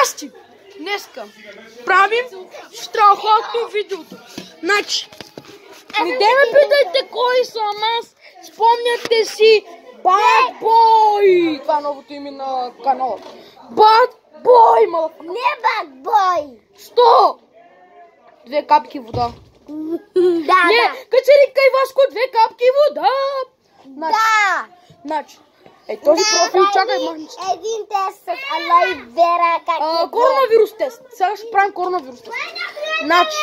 Здрасти! Днеска правим страхотно видеото. Значи, не ме питайте кой съм аз. Спомняте си Bad Boy. Това е новото име на канала. Bad Boy, малък. Не Bad Boy. 100! 2 капки вода. Да, не, Катеринка и Васко, 2 капки вода. Да. Значи, този профил, чакай, махни. Един тест с алоe вера, как е. Коронавирус тест. Сега ще правим коронавирус тест. Значи,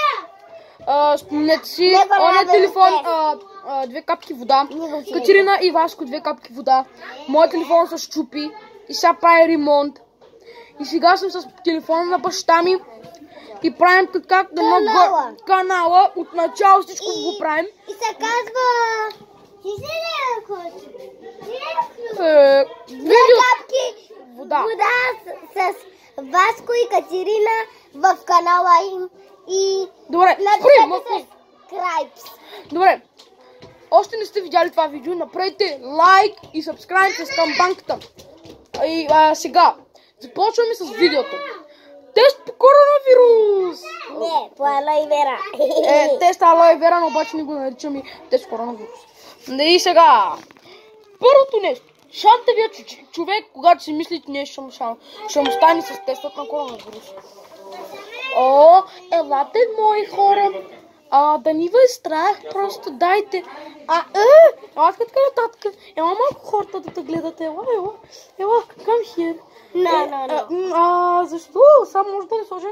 спомнете си, оня телефон, 2 капки вода. Катерина и Васко, 2 капки вода. Моят телефон се щупи и сега прави ремонт. И сега съм с телефона на баща ми и правим как да мога канала. От начало всичко го правим. И се казва... Видео... капки вода с Васко и Катерина в канала им. И добре, напишете subscribe. Добре, още не сте видяли това видео, направете лайк и сабскрайб с камбанката. И сега, започваме с видеото. Тест по коронавирус! Не, по алоe вера. Тест алоe вера, но обаче не го наричаме тест коронавирус. И сега, първото нещо. Шантавия човек, когато си мисли, че нещо ще му стане с тестът на коронавирус. Елате, мои хора, да ни ви страх, просто дайте. Елате така нататък. Ела малко хората да те гледат. Ела, come here. Защо? Само може да не сложи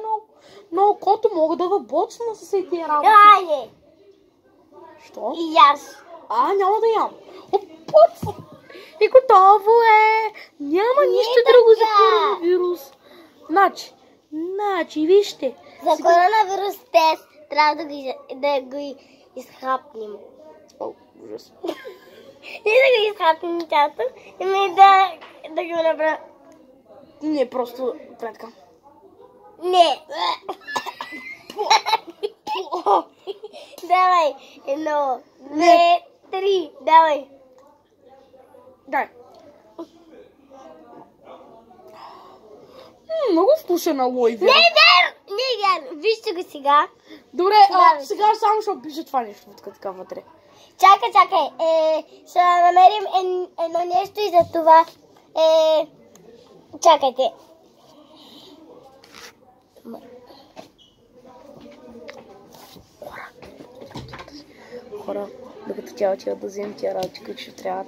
на окото, мога да въбочна с тези работи. Айде. Що? И аз. Няма да ям. И готово е. Няма нищо друго за коронавирус. Значи, вижте. За коронавирус тест трябва да го изхапнем. Ужас. И да го изхапнем часто. И да го направим. Не, просто предка. Не. Давай. 1, 2, 3. Давай. Дай. Много вкусен алоe вера. Не е вярно. Вижте го сега. Добре, сега само ще опиша това нещо така вътре. Чакай. Ще намерим едно нещо и за това. Чакайте. Хора, докато тя отива да вземем тия работи, които ще трябват.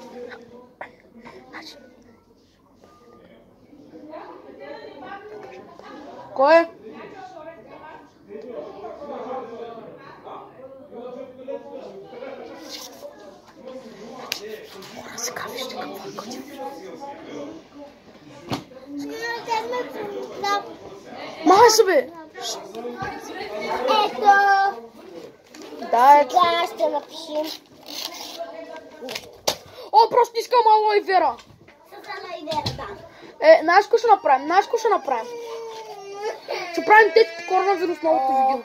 Кой е? Хора, сега вижте какво е готино. Махай се, бе! Ето! Да, сега ще напишем. Просто искам алоe вера. С алоe вера, да. Знаеш какво ще направим? Ще правим тест по коронавирус новото видео.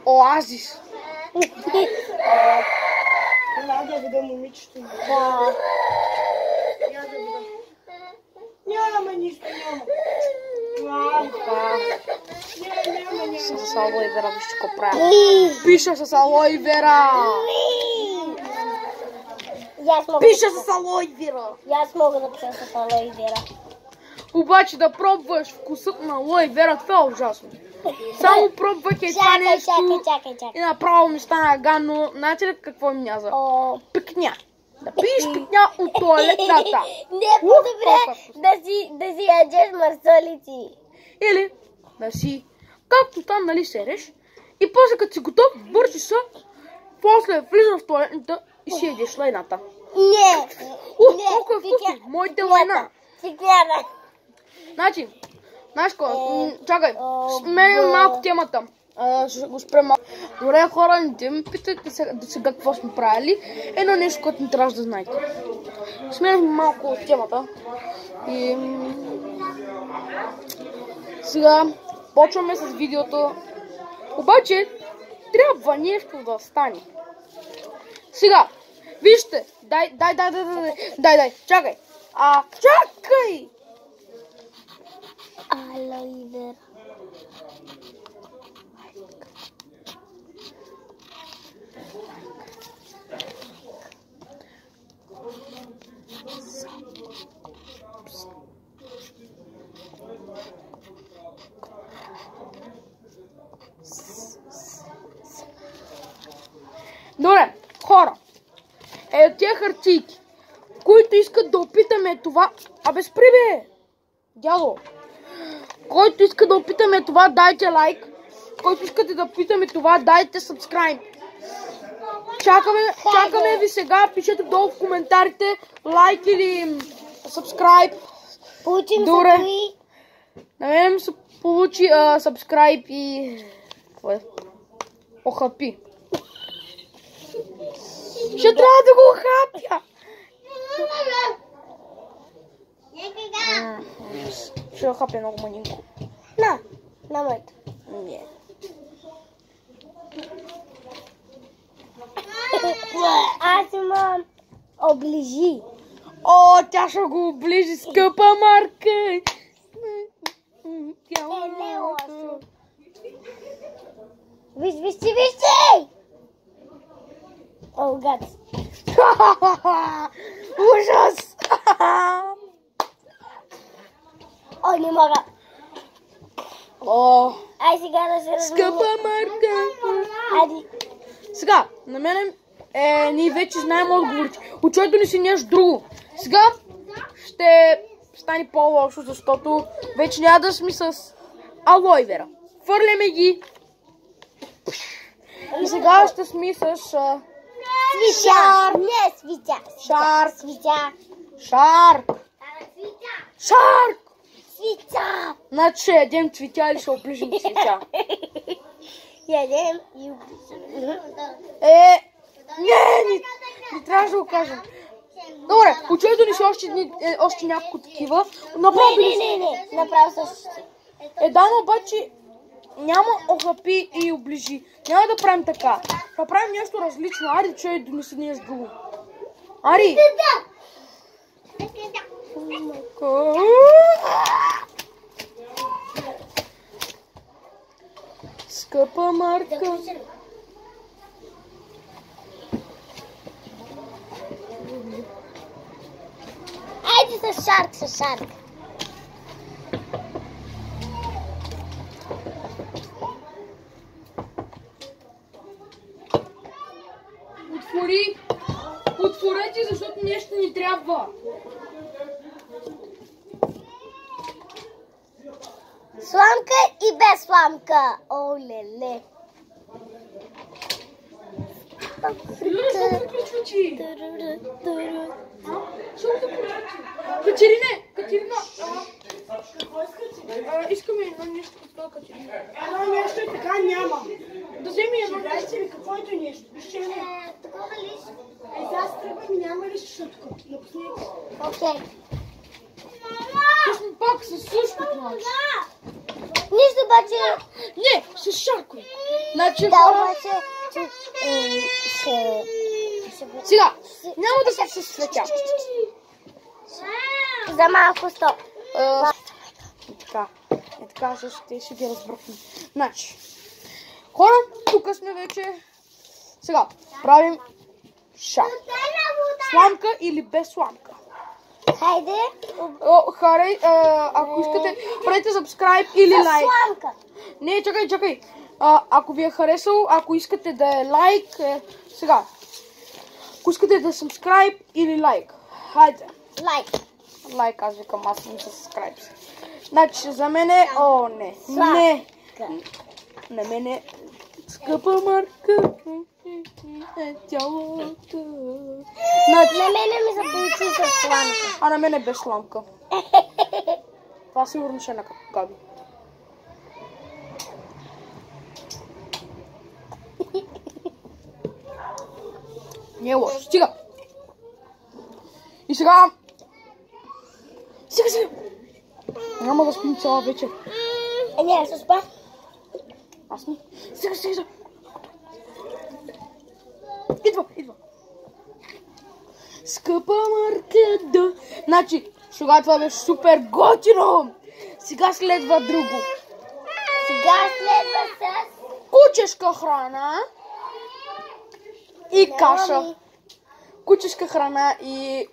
Оазис. Няма да видя момичето. Да. Няма нищо, няма. С алоe вера, вижте какво правя. Пиша с алоe вера. Пиша с алоe вера. И аз мога да пиша с алоe вера. Обаче да пробваш вкусът на алоe вера, това е ужасно. Само пробвайки това нещо Чакай. и направо ми стана гадно. Знаете ли какво ми мяза? Пикня. Да пиеш пикня от туалетната. Не е по-добре да си ядеш марсолици. Или да си, както там, нали, седеш и после като си готов, вършиш се, после влизаш в туалетната и си ядеш лайната. Не. Колко е вкусно, моите лайна. Пикняна. Значи, знаеш какво? Чакай, сменям малко темата. Ще го спрем малко. Добре, хора, не ме питайте сега какво сме правили. Едно нещо, което не трябва да знаете. Сменям малко темата. И сега почваме с видеото. Обаче, трябва нещо да стане. Сега, вижте. Дай. Чакай. Чакай! Алоe вера. Добре, хора. Ето тия хартийки, които искат да опитаме това... Абе, спри бе! Дядо! Който иска да опитаме това, дайте лайк. Който искате да опитаме това, дайте subscribe. Чакаме ви сега. Пишете долу в коментарите лайк или subscribe. Получим Добре. се. На мен ми се получи subscribe и... Какво е? Охапи. Ще трябва да го хапя. Ще го хапя много манинко. На моето. Не. Аз имам оближи. О, тя ще го оближи, скъпа Марка. Не лошо. Виж! О, гад. Ужас! О, не мога. О, Ай сега да се скъпа Марка. Ади. Сега, на мен ние вече знаем отговорите. Учойто ни си нещо друго. Сега ще стане по-лошо, защото вече няма да сме с алоe вера. Фърляме ги. И сега ще сме с Свича. Не, свича. Шарк. Свича. Шарк. Шарк. Свича. Значи ще ядем цветя или ще оближим цветя? Ядем и оближим. Не трябваше да го кажем. Добре, учойто ни си още няколко такива. Направо Не. Направо същото. Да, но обаче няма охапи и оближи. Няма да правим така. Ще правим нещо различно. Ари, че донеси нещо друго. Ари! Скъпа Марка. Айде с шарк. Отворете, защото нещо ни трябва. Сламка и без сламка. О, леле. Защо приключва ти? Катерина, искаме едно нещо от това, Катерина. Едно нещо и така няма. Да вземи едно нещо. Дайте ми какво е то нещо. Вижте едно. Такова ли? Аз тръгвам и няма ли шутко. Напусни. Окей. Точно пак с слушкото. Нищо обаче. Не, с шаркове. Значи Да, хора... обаче. Сега, няма да съм с цветя. За малко стоп. Така, ще ги разбрахме. Значи, хора, тук сме вече. Сега, правим шар. Сламка или без сламка. Хайде. Ако искате, правете subscribe или лайк. Сламка. Не, чакай. Ако ви е харесало, ако искате да е лайк, сега. Ако искате да е subscribe или лайк. Хайде. Лайк, аз викам, аз не са subscribe. Значи, за мен е... О, не. Не. На мен е... Скъпа Марка. Тялото. На мене ми се получи с сламка. А на мен е без сламка. Това сигурно ще е на Габи. Не е лошо. Стига. И сега... Сега. Няма да спим цяла вечер. Не, ще спа. Аз ми. Сега. Идва. Скъпа Марка, да. Значи, сега това беше супер готино. Сега следва друго. Сега следва с... Кучешка храна и каша. Кучешка храна и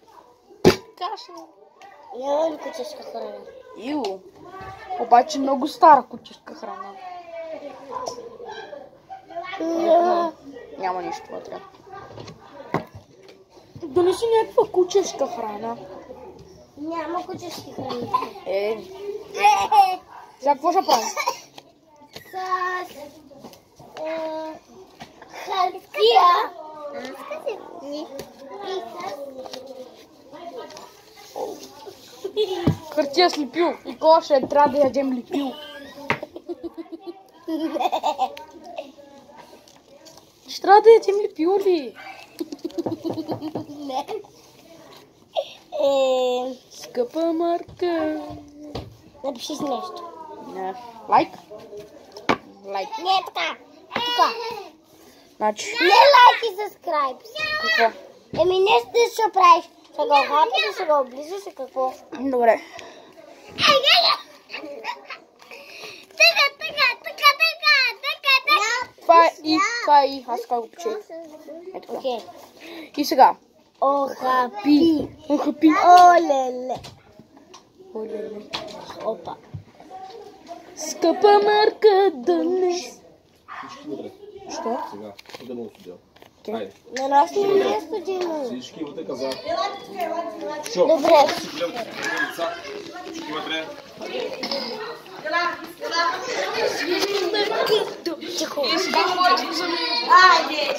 каша. Няма кучешка храна. Иу. Обаче много стара кучешка храна. Няма нищо вътре. Донеси някаква кучешка храна. Няма кучешки храни. Сега какво ще правим? С хартия. Хартия с липил. И кога ще трябва да ядем липил? Ще трябва да ядем липил ли? Не. Скъпа Марка. Напиши с нещо. Не. Лайк? Лайк. Не е така. Тука. Значи. Не лайк и subscribe. Какво? Еми нещо ще правиш. Ще го хапиш, ще го облизаш и какво? Добре. Това е и. Аз така го печех. Ето така. Окей. И сега. Охапи. Охапи. Олеле. Олеле. Опа. Скъпа Марка днес. Що? Сега, да не осудя. Хайде. На нас не е студено. Всички вътре каза. Шо? Добре. Всички лица. Всички вътре. Тихо. Айде!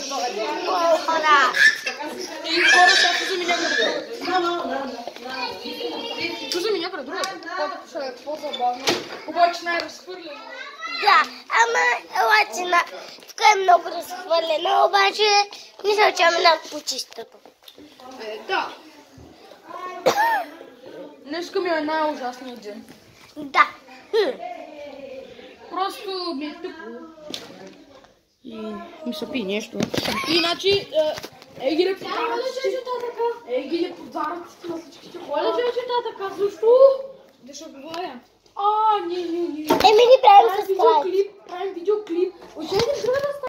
Хора. И хората вземи някъде. Вземи някъде друга. Това ще е по-забавно. Обаче най-разхвърлено. Да, ама елачина. Тук е много разхвърлено, обаче мисля, че минам по чистото. Да. Днеска ми е най-ужасният ден. Да. Просто ми е тъпо. И ми се пи нещо. Иначе, ги не подарат всички. Ги не подарат на всичките хора. Така, защо? Да ще говоря. Не. Еми ни правим с край. Правим видеоклип. Правим видеоклип. Отидем друга да